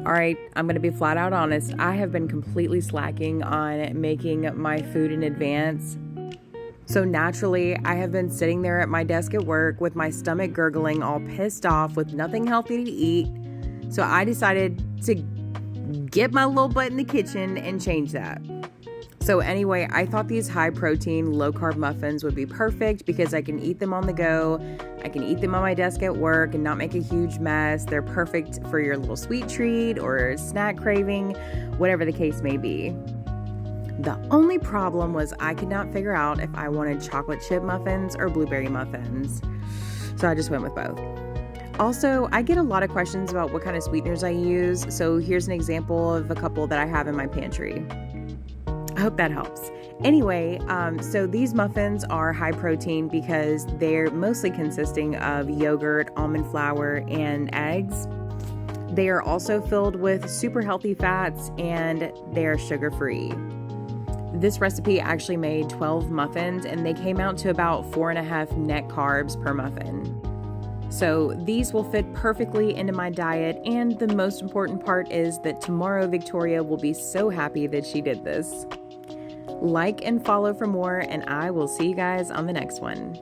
All right, I'm going to be flat out honest. I have been completely slacking on making my food in advance. So naturally, I have been sitting there at my desk at work with my stomach gurgling, all pissed off with nothing healthy to eat. So I decided to get my little butt in the kitchen and change that. So anyway, I thought these high protein, low carb muffins would be perfect because I can eat them on the go. I can eat them on my desk at work and not make a huge mess. They're perfect for your little sweet treat or snack craving, whatever the case may be. The only problem was I could not figure out if I wanted chocolate chip muffins or blueberry muffins. So I just went with both. Also, I get a lot of questions about what kind of sweeteners I use. So here's an example of a couple that I have in my pantry. I hope that helps. Anyway, so these muffins are high protein because they're mostly consisting of yogurt, almond flour, and eggs. They are also filled with super healthy fats and they're sugar-free. This recipe actually made 12 muffins and they came out to about 4.5 net carbs per muffin. So these will fit perfectly into my diet, and the most important part is that tomorrow Victoria will be so happy that she did this. Like and follow for more, and I will see you guys on the next one.